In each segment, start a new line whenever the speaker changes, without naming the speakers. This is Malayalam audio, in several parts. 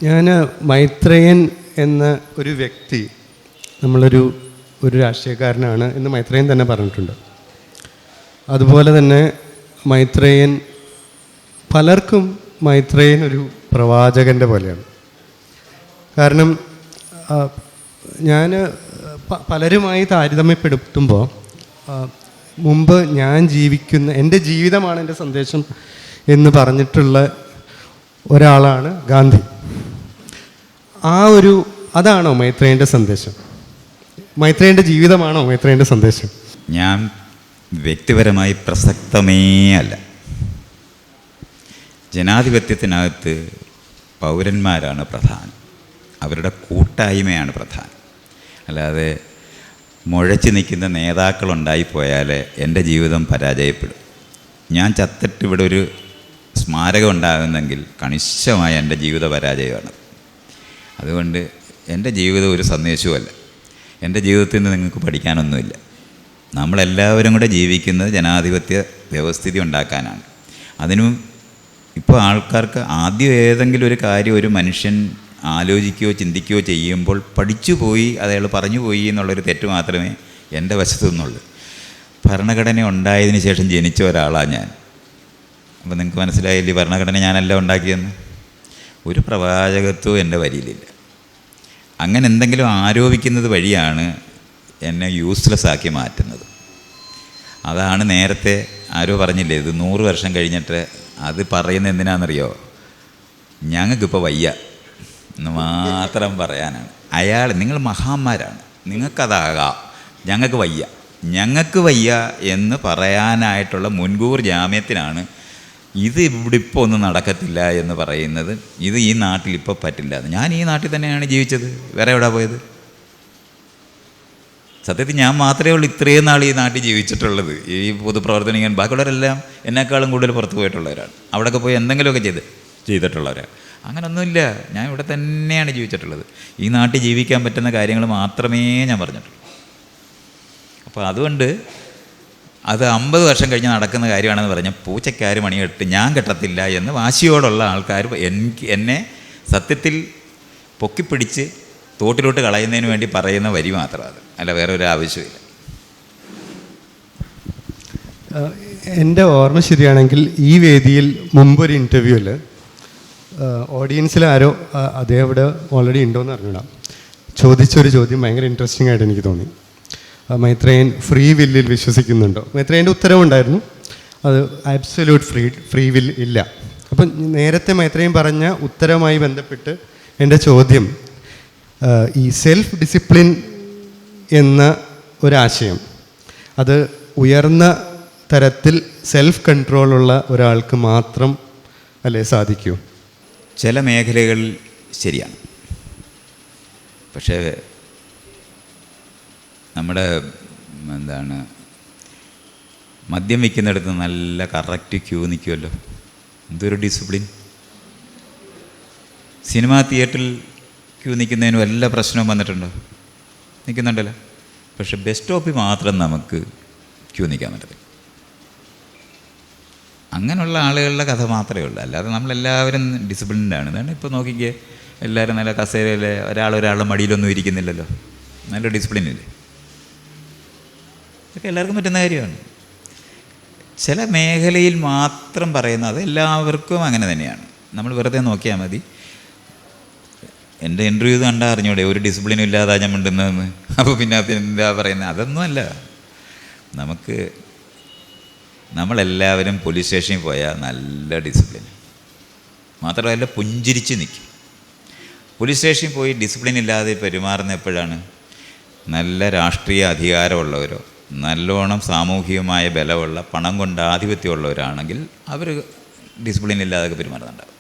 ഞാൻ മൈത്രേയൻ എന്ന ഒരു വ്യക്തി ഒരു രാഷ്ട്രീയക്കാരനാണ് എന്ന് മൈത്രേയൻ തന്നെ പറഞ്ഞിട്ടുണ്ട്. അതുപോലെ തന്നെ മൈത്രേയൻ പലർക്കും മൈത്രേയൻ ഒരു പ്രവാചകൻ്റെ പോലെയാണ്. കാരണം ഞാൻ പലരുമായി താരതമ്യപ്പെടുത്തുമ്പോൾ മുമ്പ് ഞാൻ ജീവിക്കുന്ന എൻ്റെ ജീവിതമാണ് എൻ്റെ സന്ദേശം എന്ന് പറഞ്ഞിട്ടുള്ള ഒരാളാണ് ഗാന്ധി. അതാണോ മൈത്രേയൻ്റെ സന്ദേശം? മൈത്രേയൻ്റെ ജീവിതമാണോ മൈത്രേയൻ്റെ സന്ദേശം?
ഞാൻ വ്യക്തിപരമായി പ്രസക്തമേ അല്ല. ജനാധിപത്യത്തിനകത്ത് പൗരന്മാരാണ് പ്രധാനം, അവരുടെ കൂട്ടായ്മയാണ് പ്രധാനം. അല്ലാതെ മുഴച്ചു നിൽക്കുന്ന നേതാക്കളുണ്ടായിപ്പോയാൽ എൻ്റെ ജീവിതം പരാജയപ്പെടും. ഞാൻ ചത്തിട്ട് ഇവിടെ ഒരു സ്മാരകം ഉണ്ടാകുന്നെങ്കിൽ കണിശമായ എൻ്റെ ജീവിത പരാജയമാണ്. അതുകൊണ്ട് എൻ്റെ ജീവിതം ഒരു സന്ദേശവുമല്ല. എൻ്റെ ജീവിതത്തിൽ നിന്ന് നിങ്ങൾക്ക് പഠിക്കാനൊന്നുമില്ല. നമ്മളെല്ലാവരും കൂടെ ജീവിക്കുന്നത് ജനാധിപത്യ വ്യവസ്ഥിതി ഉണ്ടാക്കാനാണ്. അതിനും ഇപ്പോൾ ആൾക്കാർക്ക് ആദ്യം ഏതെങ്കിലും ഒരു കാര്യം ഒരു മനുഷ്യൻ ആലോചിക്കുകയോ ചിന്തിക്കുകയോ ചെയ്യുമ്പോൾ പഠിച്ചു പോയി, അയാൾ പറഞ്ഞു പോയി എന്നുള്ളൊരു തെറ്റ് മാത്രമേ എൻ്റെ വശത്തു നിന്നുള്ളൂ. ഭരണഘടന ഉണ്ടായതിന് ശേഷം ജനിച്ച ഒരാളാണ് ഞാൻ. അപ്പോൾ നിങ്ങൾക്ക് മനസ്സിലായില്ലേ ഭരണഘടന ഞാനല്ല ഉണ്ടാക്കിയെന്ന്? ഒരു പ്രവാചകത്വവും എൻ്റെ വരിയിലില്ല. അങ്ങനെ എന്തെങ്കിലും ആരോപിക്കുന്നത് വഴിയാണ് എന്നെ യൂസ്ലെസ് ആക്കി മാറ്റുന്നത്. അതാണ് നേരത്തെ ആരോ പറഞ്ഞില്ലേ, ഇത് 100 വർഷം കഴിഞ്ഞിട്ട് അത് പറയുന്നത് എന്തിനാണെന്നറിയോ? ഞങ്ങൾക്കിപ്പോൾ വയ്യ എന്ന് മാത്രം പറയാനാണ്. നിങ്ങൾ മഹാന്മാരാണ്, നിങ്ങൾക്കതാകാം, ഞങ്ങൾക്ക് വയ്യ എന്ന് പറയാനായിട്ടുള്ള മുൻകൂർ ജാമ്യത്തിനാണ് ഇത് ഇവിടെ ഇപ്പോൾ ഒന്നും നടക്കത്തില്ല എന്ന് പറയുന്നത്. ഇത് ഈ നാട്ടിൽ ഇപ്പോൾ പറ്റില്ല. ഞാൻ ഈ നാട്ടിൽ തന്നെയാണ് ജീവിച്ചത്, വേറെ എവിടെ പോയത്? സത്യത്തിൽ ഞാൻ മാത്രമേ ഉള്ളൂ ഇത്രയും നാൾ ഈ നാട്ടിൽ ജീവിച്ചിട്ടുള്ളത്. ഈ പൊതുപ്രവർത്തനം ബാക്കിയുള്ളവരെല്ലാം എന്നെക്കാളും കൂടുതൽ പുറത്ത് പോയിട്ടുള്ളവരാണ്. അവിടെയൊക്കെ പോയി എന്തെങ്കിലുമൊക്കെ ചെയ്തിട്ടുള്ളവരാണ്. അങ്ങനൊന്നുമില്ല, ഞാൻ ഇവിടെ തന്നെയാണ് ജീവിച്ചിട്ടുള്ളത്. ഈ നാട്ടിൽ ജീവിക്കാൻ പറ്റുന്ന കാര്യങ്ങൾ മാത്രമേ ഞാൻ പറഞ്ഞിട്ടുള്ളൂ. അപ്പോൾ അതുകൊണ്ട് അത് 50 വർഷം കഴിഞ്ഞ് നടക്കുന്ന കാര്യമാണെന്ന് പറഞ്ഞാൽ പൂച്ചക്കാർ മണികെട്ട് ഞാൻ കെട്ടത്തില്ല എന്ന് വാശിയോടുള്ള ആൾക്കാർ എന്നെ സത്യത്തിൽ പൊക്കിപ്പിടിച്ച് തോട്ടിലോട്ട് കളയുന്നതിന് വേണ്ടി പറയുന്ന വരി മാത്രമാണ്, അല്ല വേറെ ഒരു ആവശ്യമില്ല.
എൻ്റെ ഓർമ്മ ശരിയാണെങ്കിൽ ഈ വേദിയിൽ മുമ്പൊരു ഇൻ്റർവ്യൂവിൽ ഓഡിയൻസിൽ ആരോ അതേ അവിടെ ഓൾറെഡി ഉണ്ടോയെന്ന് അറിഞ്ഞൂടാ, ചോദിച്ചൊരു ചോദ്യം ഭയങ്കര ഇൻട്രസ്റ്റിംഗ് ആയിട്ട് എനിക്ക് തോന്നി. മൈത്രേയൻ ഫ്രീ വില്ലിൽ വിശ്വസിക്കുന്നുണ്ടോ? മൈത്രേയൻ്റെ ഉത്തരവുണ്ടായിരുന്നു, അത് ആബ്സല്യൂട്ട് ഫ്രീ വിൽ ഇല്ല. അപ്പം നേരത്തെ മൈത്രേയൻ പറഞ്ഞ ഉത്തരവുമായി ബന്ധപ്പെട്ട് എൻ്റെ ചോദ്യം, ഈ സെൽഫ് ഡിസിപ്ലിൻ എന്ന ഒരാശയം അത് ഉയർന്ന തരത്തിൽ സെൽഫ് കൺട്രോളുള്ള ഒരാൾക്ക് മാത്രം അല്ലേ സാധിക്കൂ?
ചില മേഖലകളിൽ ശരിയാണ്. പക്ഷേ നമ്മുടെ മദ്യം വിൽക്കുന്നിടത്ത് നല്ല കറക്റ്റ് ക്യൂ നിൽക്കുമല്ലോ, എന്തൊരു ഡിസിപ്ലിൻ. സിനിമാ തിയേറ്ററിൽ ക്യൂ നിൽക്കുന്നതിന് വല്ല പ്രശ്നവും വന്നിട്ടുണ്ടോ? നിൽക്കുന്നുണ്ടല്ലോ. പക്ഷെ ബസ് സ്റ്റോപ്പിൽ മാത്രം നമുക്ക് ക്യൂ നിൽക്കാൻ പറ്റത്തില്ല. അങ്ങനെയുള്ള ആളുകളുടെ കഥ മാത്രമേ ഉള്ളൂ. അല്ലാതെ നമ്മളെല്ലാവരും ഡിസിപ്ലിൻഡാണ്. അതാണ് ഇപ്പോൾ നോക്കിക്കേ, എല്ലാവരും നല്ല കസേരയിൽ ഒരാളുടെ മടിയിലൊന്നും ഇരിക്കുന്നില്ലല്ലോ, നല്ല ഡിസിപ്ലിനില്ലേ. ഇതൊക്കെ എല്ലാവർക്കും പറ്റുന്ന കാര്യമാണ്. ചില മേഖലയിൽ മാത്രം പറയുന്നത് എല്ലാവർക്കും അങ്ങനെ തന്നെയാണ്. നമ്മൾ വെറുതെ നോക്കിയാൽ മതി. എൻ്റെ ഇൻ്റർവ്യൂ കണ്ടാൽ അറിഞ്ഞൂടെ ഒരു ഡിസിപ്ലിനും ഇല്ലാതെ ഞാൻ മിണ്ടുന്നതെന്ന്. അപ്പോൾ പിന്നെ അതെന്താ പറയുന്നത്? അതൊന്നുമല്ല. നമ്മളെല്ലാവരും പോലീസ് സ്റ്റേഷനിൽ പോയാൽ നല്ല ഡിസിപ്ലിൻ, മാത്രമല്ല പുഞ്ചിരിച്ച് നിൽക്കും. പോലീസ് സ്റ്റേഷനിൽ പോയി ഡിസിപ്ലിൻ ഇല്ലാതെ പെരുമാറുന്ന എപ്പോഴാണ്? നല്ല രാഷ്ട്രീയ അധികാരമുള്ളവരോ നല്ലോണം സാമൂഹികമായ ബലമുള്ള പണം കൊണ്ട് ആധിപത്യമുള്ളവരാണെങ്കിൽ അവർ ഡിസിപ്ലിൻ ഇല്ലാതെ പെരുമാറുന്നുണ്ടാവും.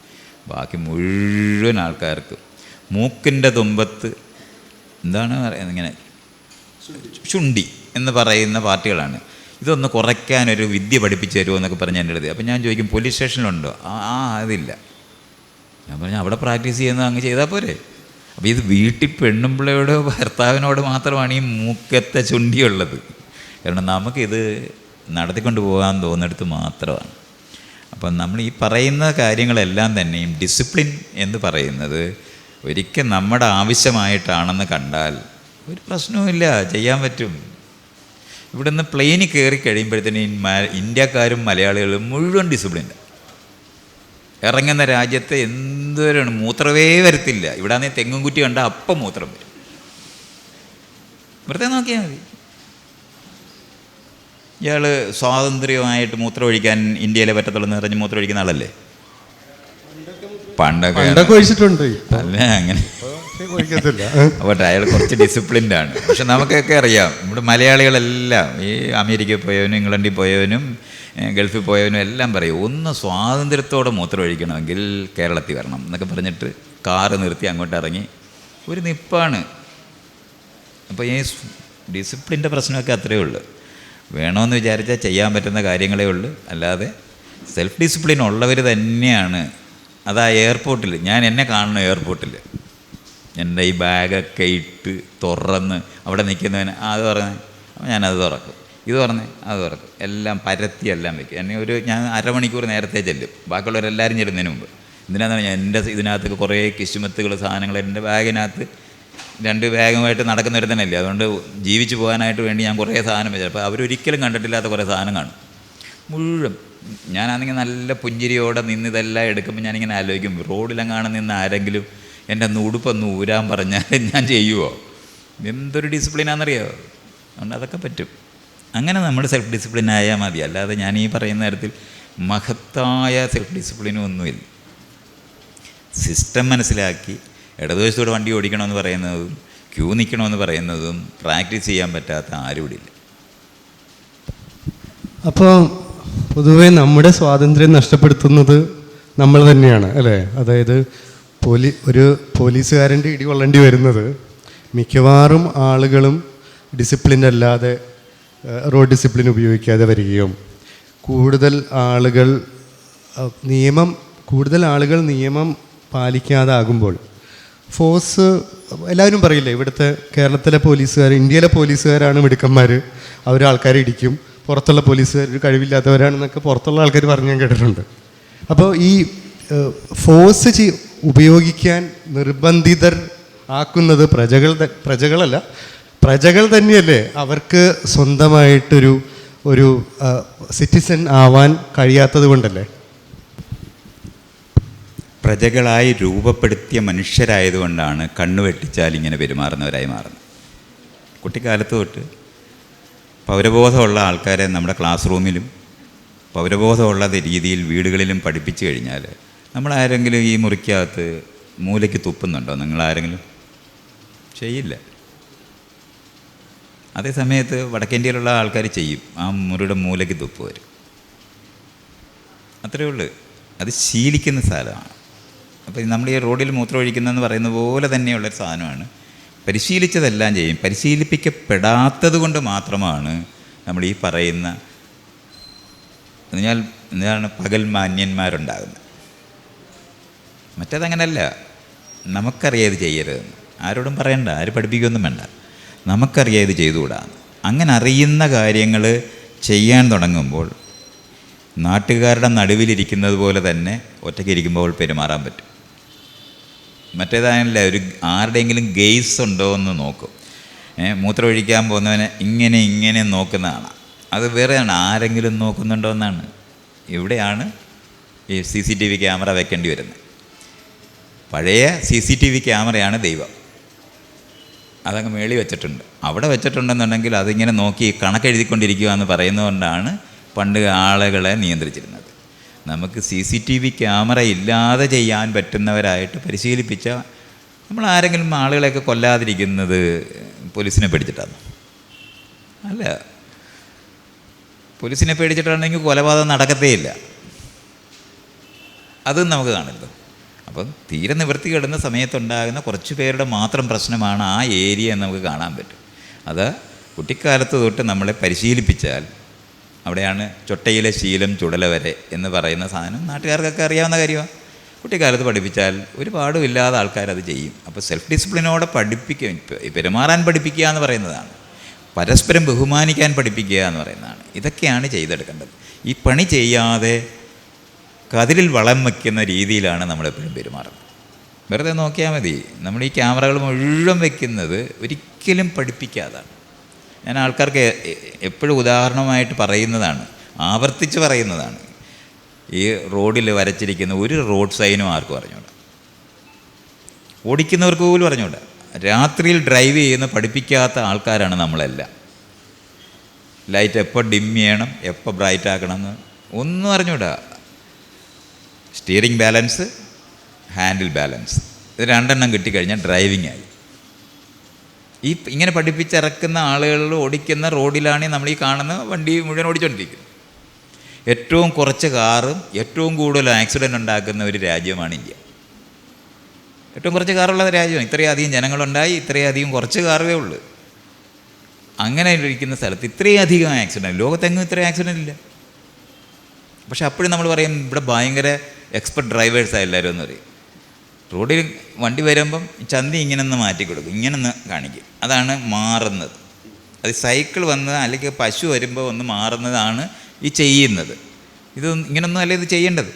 ബാക്കി മുഴുവൻ ആൾക്കാർക്ക് മൂക്കിൻ്റെ തുമ്പത്ത് എന്താണ് പറയുന്നത്, ഇങ്ങനെ ചുണ്ടി എന്ന് പറയുന്ന പാർട്ടികളാണ്. ഇതൊന്ന് കുറയ്ക്കാനൊരു വിദ്യ പഠിപ്പിച്ച് തരുമോ എന്നൊക്കെ പറഞ്ഞ് എൻ്റെ അടുത്ത്. അപ്പം ഞാൻ ചോദിക്കും പോലീസ് സ്റ്റേഷനിലുണ്ടോ? അതില്ല. ഞാൻ പറഞ്ഞു അവിടെ പ്രാക്ടീസ് ചെയ്യുന്നത് അങ്ങ് ചെയ്താൽ പോരെ. അപ്പോൾ ഇത് വീട്ടിൽ പെണ്ണുമ്പിള്ളയോടോ ഭർത്താവിനോട് മാത്രമാണ് ഈ മൂക്കത്തെ ചുണ്ടിയുള്ളത്. കാരണം നമുക്കിത് നടത്തിക്കൊണ്ട് പോകാൻ തോന്നിടത്ത് മാത്രമാണ്. അപ്പം നമ്മൾ ഈ പറയുന്ന കാര്യങ്ങളെല്ലാം തന്നെയും ഡിസിപ്ലിൻ എന്ന് പറയുന്നത് ഒരിക്കൽ നമ്മുടെ ആവശ്യമായിട്ടാണെന്ന് കണ്ടാൽ ഒരു പ്രശ്നവുമില്ല, ചെയ്യാൻ പറ്റും. ഇവിടുന്ന് പ്ലെയിനിൽ കയറി കഴിയുമ്പോഴത്തേന് ഇന്ത്യക്കാരും മലയാളികളും മുഴുവൻ ഡിസിപ്ലിൻ്റെ. ഇറങ്ങുന്ന രാജ്യത്ത് എന്തോരാണ്, മൂത്രമേ വരത്തില്ല. ഇവിടെ ആണെങ്കിൽ തെങ്ങും കുറ്റി കണ്ടാൽ അപ്പം മൂത്രം വരും. വെറുതെ നോക്കിയാൽ മതി. ഇയാൾ സ്വാതന്ത്ര്യമായിട്ട് മൂത്രം ഒഴിക്കാൻ ഇന്ത്യയിലെ പറ്റത്തുള്ളൂ എന്ന് പറഞ്ഞ് മൂത്രം ഒഴിക്കുന്ന ആളല്ലേ? പണ്ടൊക്കെ
ഒഴിച്ചിട്ടുണ്ട്.
അല്ല, അങ്ങനെ അപ്പോൾ അയാൾ കുറച്ച് ഡിസിപ്ലിൻഡ് ആണ്. പക്ഷെ നമുക്കൊക്കെ അറിയാം, നമ്മുടെ മലയാളികളെല്ലാം ഈ അമേരിക്കയിൽ പോയവനും ഇംഗ്ലണ്ടിൽ പോയവനും ഗൾഫിൽ പോയവനും എല്ലാം പറയും, ഒന്ന് സ്വാതന്ത്ര്യത്തോടെ മൂത്രം ഒഴിക്കണമെങ്കിൽ കേരളത്തിൽ വരണം എന്നൊക്കെ പറഞ്ഞിട്ട് കാറ് നിർത്തി അങ്ങോട്ട് ഇറങ്ങി ഒരു നിപ്പാണ്. അപ്പോൾ ഈ ഡിസിപ്ലിൻ്റെ പ്രശ്നമൊക്കെ അത്രയേ ഉള്ളൂ. വേണമെന്ന് വിചാരിച്ചാൽ ചെയ്യാൻ പറ്റുന്ന കാര്യങ്ങളേ ഉള്ളൂ. അല്ലാതെ സെൽഫ് ഡിസിപ്ലിൻ ഉള്ളവർ തന്നെയാണ്. അതാ എയർപോർട്ടിൽ ഞാൻ എന്നെ കാണുന്നു, എയർപോർട്ടിൽ എൻ്റെ ഈ ബാഗൊക്കെ ഇട്ട് തുറന്ന് അവിടെ നിൽക്കുന്നവന് അത് പറഞ്ഞേ അപ്പോൾ ഞാനത് തുറക്കും, ഇത് പറഞ്ഞേ അത് തുറക്കും, എല്ലാം പരത്തി എല്ലാം വയ്ക്കും. ഞാൻ അരമണിക്കൂർ നേരത്തെ ചെല്ലും, ബാക്കിയുള്ളവരെല്ലാവരും ചെല്ലുന്നതിന് മുമ്പ്. എന്തിനാണെന്ന് ഞാൻ എൻ്റെ ഇതിനകത്ത് കുറേ കിശുമത്തുകൾ സാധനങ്ങൾ എൻ്റെ ബാഗിനകത്ത് 2 ബാഗുമായിട്ട് നടക്കുന്നവർ തന്നെയല്ലേ, അതുകൊണ്ട് ജീവിച്ചു പോകാനായിട്ട് വേണ്ടി ഞാൻ കുറേ സാധനം വെച്ചു. അപ്പോൾ അവരൊരിക്കലും കണ്ടിട്ടില്ലാത്ത കുറേ സാധനം കാണും മുഴുവൻ. ഞാനാണെങ്കിൽ നല്ല പുഞ്ചിരിയോടെ നിന്ന് ഇതെല്ലാം എടുക്കുമ്പോൾ ഞാനിങ്ങനെ ആലോചിക്കും, റോഡിലെങ്ങാണ് നിന്ന് ആരെങ്കിലും എൻ്റെ ഉടുപ്പൊന്ന് ഊരാൻ പറഞ്ഞാൽ ഞാൻ ചെയ്യുമോ? എന്തൊരു ഡിസിപ്ലിനാണെന്നറിയാമോ? അതുകൊണ്ട് അതൊക്കെ പറ്റും. അങ്ങനെ നമ്മൾ സെൽഫ് ഡിസിപ്ലിൻ ആയാൽ മതി. അല്ലാതെ ഞാൻ ഈ പറയുന്ന തരത്തിൽ മഹത്തായ സെൽഫ് ഡിസിപ്ലിനും ഒന്നുമില്ല. സിസ്റ്റം മനസ്സിലാക്കി ഇടതുവശത്തൂടെ വണ്ടി ഓടിക്കണമെന്ന് പറയുന്നതും ക്യൂ നിൽക്കണമെന്ന് പറയുന്നതും പ്രാക്ടീസ് ചെയ്യാൻ പറ്റാത്ത ആരും ഇവിടെ ഇല്ല.
അപ്പോൾ പൊതുവെ നമ്മുടെ സ്വാതന്ത്ര്യം നഷ്ടപ്പെടുത്തുന്നത് നമ്മൾ തന്നെയാണ് അല്ലേ? അതായത് ഒരു പോലീസുകാരൻ്റെ ഇടി കൊള്ളേണ്ടി വരുന്നത് മിക്കവാറും ആളുകളും ഡിസിപ്ലിൻ അല്ലാതെ റോഡ് ഡിസിപ്ലിൻ ഉപയോഗിക്കാതെ വരികയും കൂടുതൽ ആളുകൾ നിയമം പാലിക്കാതാകുമ്പോൾ ഫോഴ്സ് എല്ലാവരും പറയില്ലേ, ഇവിടുത്തെ കേരളത്തിലെ പോലീസുകാർ, ഇന്ത്യയിലെ പോലീസുകാരാണ് മിടുക്കന്മാർ, അവർ ആൾക്കാരെ ഇടിക്കും, പുറത്തുള്ള പോലീസുകാർ കഴിവില്ലാത്തവരാണെന്നൊക്കെ പുറത്തുള്ള ആൾക്കാർ പറഞ്ഞു ഞാൻ കേട്ടിട്ടുണ്ട്. അപ്പോൾ ഈ ഫോഴ്സ് ഉപയോഗിക്കാൻ നിർബന്ധിതർ ആക്കുന്നത് പ്രജകൾ തന്നെയല്ലേ? അവർക്ക് സ്വന്തമായിട്ടൊരു സിറ്റിസൺ ആവാൻ കഴിയാത്തത് കൊണ്ടല്ലേ?
പ്രജകളായി രൂപപ്പെടുത്തിയ മനുഷ്യരായതുകൊണ്ടാണ് കണ്ണു വെട്ടിച്ചാൽ ഇങ്ങനെ പെരുമാറുന്നവരായി മാറുന്നത്. കുട്ടിക്കാലത്ത് തൊട്ട് പൗരബോധമുള്ള ആൾക്കാരെ നമ്മുടെ ക്ലാസ് റൂമിലും പൗരബോധമുള്ള രീതിയിൽ വീടുകളിലും പഠിപ്പിച്ചു കഴിഞ്ഞാൽ നമ്മളാരെങ്കിലും ഈ മുറിക്കകത്ത് മൂലയ്ക്ക് തുപ്പുന്നുണ്ടോ? നിങ്ങളാരെങ്കിലും ചെയ്യില്ല. അതേ സമയത്ത് വടക്കേന്ത്യയിലുള്ള ആൾക്കാർ ചെയ്യും, ആ മുറിയുടെ മൂലയ്ക്ക് തുപ്പ് വരും. അത്രയേ ഉള്ളൂ. അത് ശീലിക്കുന്ന സ്ഥലമാണ്. അപ്പോൾ നമ്മൾ ഈ റോഡിൽ മൂത്രം ഒഴിക്കുന്നതെന്ന് പറയുന്ന പോലെ തന്നെയുള്ളൊരു സാധനമാണ്. പരിശീലിച്ചതെല്ലാം ചെയ്യും. പരിശീലിപ്പിക്കപ്പെടാത്തത് കൊണ്ട് മാത്രമാണ് നമ്മൾ ഈ പറയുന്ന എന്താണ് പകൽ മാന്യന്മാരുണ്ടാകുന്നത്. മറ്റേതങ്ങനല്ല. നമുക്കറിയാം ഇത് ചെയ്യരുതെന്ന്, ആരോടും പറയണ്ട, ആരും പഠിപ്പിക്കുകയൊന്നും വേണ്ട. നമുക്കറിയാം ഇത് ചെയ്തുകൂടാന്ന്. അങ്ങനെ അറിയുന്ന കാര്യങ്ങൾ ചെയ്യാൻ തുടങ്ങുമ്പോൾ നാട്ടുകാരുടെ നടുവിലിരിക്കുന്നത് പോലെ തന്നെ ഒറ്റയ്ക്ക് ഇരിക്കുമ്പോൾ പെരുമാറാൻ പറ്റും. മറ്റേതായാലല്ല, ആരുടെയെങ്കിലും ഗെയ്സ് ഉണ്ടോ എന്ന് നോക്കും. മൂത്രം ഒഴിക്കാൻ പോകുന്നവനെ ഇങ്ങനെ നോക്കുന്നതാണ്. അത് വേറെയാണ്, ആരെങ്കിലും നോക്കുന്നുണ്ടോ എന്നാണ്. ഇവിടെയാണ് ഈ CCTV ക്യാമറ വെക്കേണ്ടി വരുന്നത്. പഴയ CCTV ക്യാമറയാണ് ദൈവം. അതങ്ങ് മേളി വെച്ചിട്ടുണ്ട്. അവിടെ വെച്ചിട്ടുണ്ടെന്നുണ്ടെങ്കിൽ അതിങ്ങനെ നോക്കി കണക്കെഴുതിക്കൊണ്ടിരിക്കുക എന്ന് പറയുന്നതുകൊണ്ടാണ് പണ്ട് ആളുകളെ നിയന്ത്രിച്ചിരുന്നത്. നമുക്ക് CCTV ക്യാമറ ഇല്ലാതെ ചെയ്യാൻ പറ്റുന്നവരായിട്ട് പരിശീലിപ്പിച്ച നമ്മൾ ആരെങ്കിലും ആളുകളെയൊക്കെ കൊല്ലാതിരിക്കുന്നത് പോലീസിനെ പേടിച്ചിട്ടാണ്? അല്ല, പോലീസിനെ പേടിച്ചിട്ടാണെങ്കിൽ കൊലപാതകം നടക്കത്തേയില്ല. അതും നമുക്ക് കാണരുത്. അപ്പം തീരെ നിവൃത്തി കിടന്ന സമയത്തുണ്ടാകുന്ന കുറച്ച് പേരുടെ മാത്രം പ്രശ്നമാണ് ആ ഏരിയ എന്ന് നമുക്ക് കാണാൻ പറ്റും. അത് കുട്ടിക്കാലത്ത് തൊട്ട് നമ്മളെ പരിശീലിപ്പിച്ചാൽ അവിടെയാണ് ചൊട്ടയിലെ ശീലം ചുടല വരെ എന്ന് പറയുന്ന സാധനം നാട്ടുകാർക്കൊക്കെ അറിയാവുന്ന കാര്യമാണ്. കുട്ടിക്കാലത്ത് പഠിപ്പിച്ചാൽ ഒരുപാടും ഇല്ലാതെ ആൾക്കാരത് ചെയ്യും. അപ്പോൾ സെൽഫ് ഡിസിപ്ലിനോടെ പെരുമാറാൻ പഠിപ്പിക്കുക എന്ന് പറയുന്നതാണ്. പരസ്പരം ബഹുമാനിക്കാൻ പഠിപ്പിക്കുക എന്ന് പറയുന്നതാണ്. ഇതൊക്കെയാണ് ചെയ്തെടുക്കേണ്ടത്. ഈ പണി ചെയ്യാതെ കതിരിൽ വളം വയ്ക്കുന്ന രീതിയിലാണ് നമ്മളെപ്പോഴും പെരുമാറുന്നത്. വെറുതെ നോക്കിയാൽ മതി. നമ്മൾ ഈ ക്യാമറകൾ മുഴുവൻ വെക്കുന്നത് ഒരിക്കലും പഠിപ്പിക്കാതാണ്. ഞാൻ ആൾക്കാർക്ക് എപ്പോഴും ഉദാഹരണമായിട്ട് പറയുന്നതാണ്, ആവർത്തിച്ച് പറയുന്നതാണ്. ഈ റോഡിൽ വരച്ചിരിക്കുന്ന ഒരു റോഡ് സൈനും ആർക്കും അറിഞ്ഞൂടാ, ഓടിക്കുന്നവർക്ക് പോലും അറിഞ്ഞൂടാ. രാത്രിയിൽ ഡ്രൈവ് ചെയ്യുന്ന പഠിപ്പിക്കാത്ത ആൾക്കാരാണ് നമ്മളെല്ലാം. ലൈറ്റ് എപ്പോൾ ഡിം ചെയ്യണം, എപ്പോൾ ബ്രൈറ്റ് ആക്കണം എന്ന് ഒന്നും അറിഞ്ഞൂടാ. സ്റ്റിയറിംഗ് ബാലൻസ്, ഹാൻഡിൽ ബാലൻസ്, ഇത് രണ്ടെണ്ണം കിട്ടിക്കഴിഞ്ഞാൽ ഡ്രൈവിംഗ് ആയി. ഇങ്ങനെ പഠിപ്പിച്ചിറക്കുന്ന ആളുകൾ ഓടിക്കുന്ന റോഡിലാണ് നമ്മൾ ഈ കാണുന്ന വണ്ടി മുഴുവൻ ഓടിച്ചുകൊണ്ടിരിക്കുന്നത്. ഏറ്റവും കുറച്ച് കാറും ഏറ്റവും കൂടുതൽ ആക്സിഡൻ്റ് ഉണ്ടാക്കുന്ന ഒരു രാജ്യമാണ് ഇന്ത്യ. ഏറ്റവും കുറച്ച് കാറുള്ള രാജ്യമാണ്. ഇത്രയധികം ജനങ്ങളുണ്ടായി, ഇത്രയധികം കുറച്ച് കാറുകളേ ഉള്ളൂ. അങ്ങനെ ഇരിക്കുന്ന സ്ഥലത്ത് ഇത്രയധികം ആക്സിഡൻറ്റ്, ലോകത്തെങ്ങും ഇത്രയും ആക്സിഡൻ്റ് ഇല്ല. പക്ഷെ അപ്പോഴും നമ്മൾ പറയും ഇവിടെ ഭയങ്കര എക്സ്പെർട്ട് ഡ്രൈവേഴ്സാണ് എല്ലാവരും എന്ന് പറയും. റോഡിൽ വണ്ടി വരുമ്പം ചന്തി ഇങ്ങനെ ഒന്ന് മാറ്റി കൊടുക്കും, ഇങ്ങനെ ഒന്ന് കാണിക്കും, അതാണ് മാറുന്നത്. അത് സൈക്കിൾ വന്ന് അല്ലെങ്കിൽ പശു വരുമ്പോൾ ഒന്ന് മാറുന്നതാണ് ഈ ചെയ്യുന്നത്. ഇങ്ങനൊന്നും അല്ല ഇത് ചെയ്യേണ്ടത്.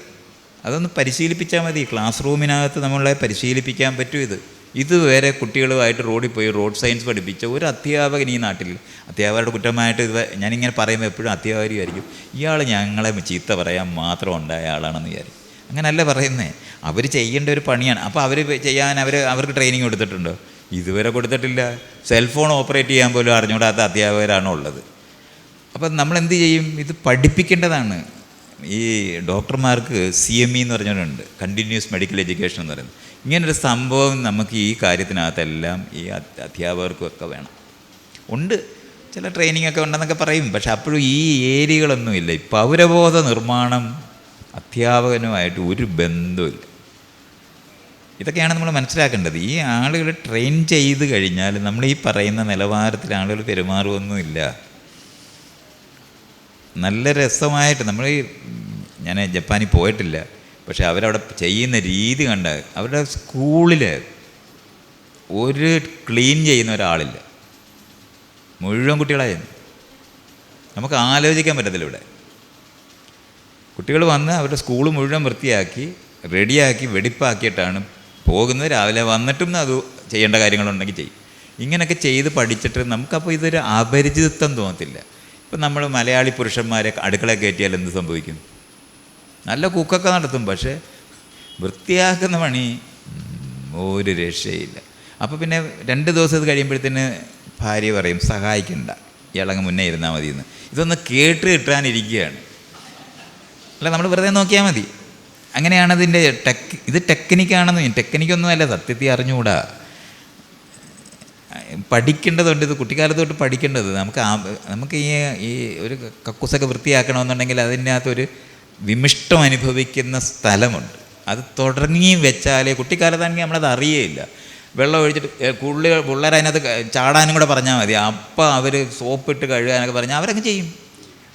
അതൊന്ന് പരിശീലിപ്പിച്ചാൽ മതി. ക്ലാസ് റൂമിനകത്ത് നമ്മളെ പരിശീലിപ്പിക്കാൻ പറ്റും. ഇതുവരെ കുട്ടികളുമായിട്ട് റോഡിൽ പോയി റോഡ് സയൻസ് പഠിപ്പിച്ച ഒരു അധ്യാപകൻ ഈ നാട്ടിൽ, അധ്യാപകരുടെ കുറ്റമായിട്ട് ഞാനിങ്ങനെ പറയുമ്പോൾ എപ്പോഴും അധ്യാപകരുമായിരിക്കും, ഇയാൾ ഞങ്ങളെ ചീത്ത പറയാൻ മാത്രം ഉണ്ടായ ആളാണെന്ന് വിചാരിക്കും. അങ്ങനല്ല പറയുന്നത്. അവർ ചെയ്യേണ്ട ഒരു പണിയാണ്. അപ്പോൾ അവർ ചെയ്യാൻ അവർക്ക് ട്രെയിനിങ് കൊടുത്തിട്ടുണ്ടോ? ഇതുവരെ കൊടുത്തിട്ടില്ല. സെൽഫോൺ ഓപ്പറേറ്റ് ചെയ്യാൻ പോലും അറിഞ്ഞുകൂടാത്ത അധ്യാപകരാണ് ഉള്ളത്. അപ്പം നമ്മളെന്ത് ചെയ്യും? ഇത് പഠിപ്പിക്കേണ്ടതാണ്. ഈ ഡോക്ടർമാർക്ക് CME എന്ന് പറഞ്ഞിട്ടുണ്ട്, കണ്ടിന്യൂസ് മെഡിക്കൽ എഡ്യൂക്കേഷൻ എന്ന് പറയുന്നത്. ഇങ്ങനൊരു സംഭവം നമുക്ക് ഈ കാര്യത്തിനകത്തെല്ലാം ഈ അധ്യാപകർക്കൊക്കെ വേണം. ഉണ്ട്, ചില ട്രെയിനിങ് ഒക്കെ ഉണ്ടെന്നൊക്കെ പറയും. പക്ഷെ അപ്പോഴും ഈ ഏരിയകളൊന്നുമില്ല. ഈ പൗരബോധ നിർമ്മാണം അധ്യാപകനുമായിട്ട് ഒരു ബന്ധമില്ല. ഇതൊക്കെയാണ് നമ്മൾ മനസ്സിലാക്കേണ്ടത്. ഈ ആളുകൾ ട്രെയിൻ ചെയ്ത് കഴിഞ്ഞാൽ നമ്മൾ ഈ പറയുന്ന നിലവാരത്തിൽ ആളുകൾ പെരുമാറുമൊന്നുമില്ല. നല്ല രസമായിട്ട് ഞാൻ ജപ്പാനിൽ പോയിട്ടില്ല, പക്ഷെ അവരവിടെ ചെയ്യുന്ന രീതി കണ്ട, അവരുടെ സ്കൂളിൽ ഒരു ക്ലീൻ ചെയ്യുന്ന ഒരാളില്ല, മുഴുവൻ കുട്ടികളായിരുന്നു. നമുക്ക് ആലോചിക്കാൻ പറ്റത്തില്ല. ഇവിടെ കുട്ടികൾ വന്ന് അവരുടെ സ്കൂൾ മുഴുവൻ വൃത്തിയാക്കി റെഡിയാക്കി വെടിപ്പാക്കിയിട്ടാണ് പോകുന്നത്. രാവിലെ വന്നിട്ടും അത് ചെയ്യേണ്ട കാര്യങ്ങളുണ്ടെങ്കിൽ ചെയ്യും. ഇങ്ങനെയൊക്കെ ചെയ്ത് പഠിച്ചിട്ട് നമുക്കപ്പോൾ ഇതൊരു അപരിചിതത്വം തോന്നത്തില്ല. ഇപ്പം നമ്മൾ മലയാളി പുരുഷന്മാരെ അടുക്കള കയറ്റിയാൽ എന്ത് സംഭവിക്കും? നല്ല കുക്കൊക്കെ നടത്തും, പക്ഷേ വൃത്തിയാക്കുന്ന പണി ഒരു രക്ഷയില്ല. അപ്പോൾ പിന്നെ 2 ദിവസം ഇത് കഴിയുമ്പോഴത്തേന് ഭാര്യ പറയും സഹായിക്കണ്ട, ഇളങ്ങ് മുന്നേ ഇരുന്നാൽ മതി എന്ന്. ഇതൊന്ന് കേട്ട് കിട്ടാനിരിക്കുകയാണ്. അല്ല, നമ്മൾ വെറുതെ നോക്കിയാൽ മതി. അങ്ങനെയാണ് ഇതിൻ്റെ ഇത് ടെക്നിക്കാണെന്ന്. ടെക്നിക്കൊന്നുമല്ല, സത്യത്തിൽ അറിഞ്ഞുകൂടാ. പഠിക്കേണ്ടതുണ്ട്. ഇത് കുട്ടിക്കാലത്ത് തൊട്ട് പഠിക്കേണ്ടത്. നമുക്ക് ഈ ഒരു കക്കൂസൊക്കെ വൃത്തിയാക്കണമെന്നുണ്ടെങ്കിൽ അതിനകത്തൊരു വിമിഷ്ടം അനുഭവിക്കുന്ന സ്ഥലമുണ്ട്. അത് തുടങ്ങി വെച്ചാലേ, കുട്ടിക്കാലത്താണെങ്കിൽ നമ്മളത് അറിയേയില്ല. വെള്ളം ഒഴിച്ചിട്ട് പിള്ളേർ അതിനകത്ത് ചാടാനും കൂടെ പറഞ്ഞാൽ മതി, അപ്പം അവർ സോപ്പിട്ട് കഴുകാനൊക്കെ പറഞ്ഞാൽ അവരങ്ങ് ചെയ്യും.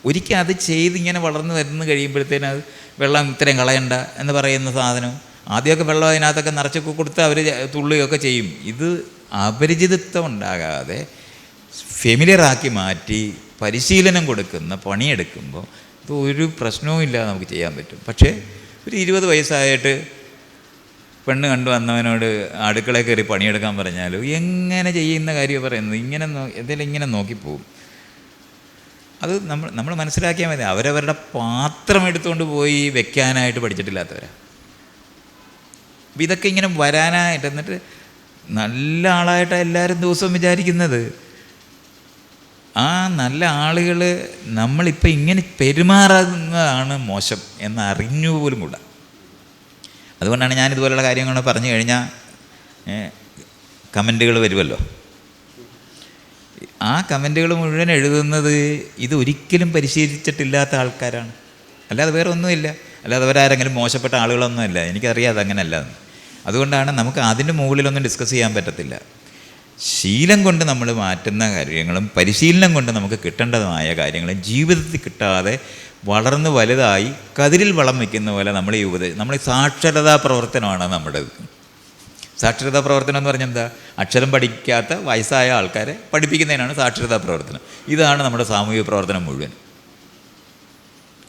ഒരിക്കൽ അത് ചെയ്ത് ഇങ്ങനെ വളർന്നു വരുന്ന കഴിയുമ്പോഴത്തേനും അത് വെള്ളം ഇത്രയും കളയണ്ട എന്ന് പറയുന്ന സാധനം ആദ്യമൊക്കെ വെള്ളം അതിനകത്തൊക്കെ നിറച്ചൊക്കെ കൊടുത്ത് അവർ തുള്ളുകയൊക്കെ ചെയ്യും. ഇത് അപരിചിതത്വം ഉണ്ടാകാതെ ഫെമിലിയറാക്കി മാറ്റി പരിശീലനം കൊടുക്കുന്ന പണിയെടുക്കുമ്പോൾ ഇത് ഒരു പ്രശ്നവും ഇല്ലാതെ നമുക്ക് ചെയ്യാൻ പറ്റും. പക്ഷേ ഒരു 20 വയസ്സായിട്ട് പെണ്ണ് കണ്ടു വന്നവനോട് അടുക്കളയിൽ കയറി പണിയെടുക്കാൻ പറഞ്ഞാലും എങ്ങനെ ചെയ്യുന്ന കാര്യം പറയുന്നത്, എന്തെങ്കിലും ഇങ്ങനെ നോക്കിപ്പോവും. അത് നമ്മൾ മനസ്സിലാക്കിയാൽ മതി. അവരവരുടെ പാത്രം എടുത്തുകൊണ്ട് പോയി വെക്കാനായിട്ട് പഠിച്ചിട്ടില്ലാത്തവരാ. അപ്പം ഇതൊക്കെ ഇങ്ങനെ വരാനായിട്ട്, എന്നിട്ട് നല്ല ആളായിട്ടാണ് എല്ലാവരും ദിവസവും വിചാരിക്കുന്നത്. ആ നല്ല ആളുകൾ നമ്മളിപ്പോൾ ഇങ്ങനെ പെരുമാറുന്നതാണ് മോശം എന്നറിഞ്ഞു പോലും കൂടാ. അതുകൊണ്ടാണ് ഞാനിതുപോലുള്ള കാര്യങ്ങൾ പറഞ്ഞു കഴിഞ്ഞാൽ കമൻറ്റുകൾ വരുമല്ലോ. ആ കമൻറ്റുകൾ മുഴുവൻ എഴുതുന്നത് ഇത് ഒരിക്കലും പരിശീലിച്ചിട്ടില്ലാത്ത ആൾക്കാരാണ്. അല്ലാതെ വേറെ ഒന്നുമില്ല. അല്ലാതെ അവരാരെങ്കിലും മോശപ്പെട്ട ആളുകളൊന്നുമല്ല. എനിക്കറിയാം അതങ്ങനല്ല. അതുകൊണ്ടാണ് നമുക്ക് അതിൻ്റെ മുകളിലൊന്നും ഡിസ്കസ് ചെയ്യാൻ പറ്റത്തില്ല. ശീലം കൊണ്ട് നമ്മൾ മാറ്റുന്ന കാര്യങ്ങളും പരിശീലനം കൊണ്ട് നമുക്ക് കിട്ടേണ്ടതുമായ കാര്യങ്ങളും ജീവിതത്തിൽ കിട്ടാതെ വളർന്ന് വലുതായി കതിരിൽ വളം വയ്ക്കുന്ന പോലെ നമ്മൾ ഈ സാക്ഷരതാ പ്രവർത്തനമാണ് നമ്മുടേത്. സാക്ഷരതാ പ്രവർത്തനം എന്ന് പറഞ്ഞാൽ എന്താ? അക്ഷരം പഠിക്കാത്ത വയസ്സായ ആൾക്കാരെ പഠിപ്പിക്കുന്നതിനാണ് സാക്ഷരതാ പ്രവർത്തനം. ഇതാണ് നമ്മുടെ സാമൂഹിക പ്രവർത്തനം മുഴുവൻ.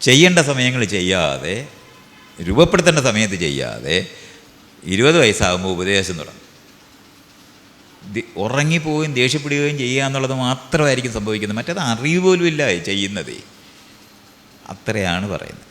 ചെയ്യേണ്ട സമയങ്ങൾ ചെയ്യാതെ, രൂപപ്പെടുത്തേണ്ട സമയത്ത് ചെയ്യാതെ, 20 വയസ്സാകുമ്പോൾ ഉപദേശം തുടങ്ങും. ഉറങ്ങിപ്പോവുകയും ദേഷ്യപ്പെടുകയും ചെയ്യുക എന്നുള്ളത് മാത്രമായിരിക്കും സംഭവിക്കുന്നത്. മറ്റേത് അറിവ് പോലും ഇല്ല ചെയ്യുന്നതേ. അത്രയാണ് പറയുന്നത്.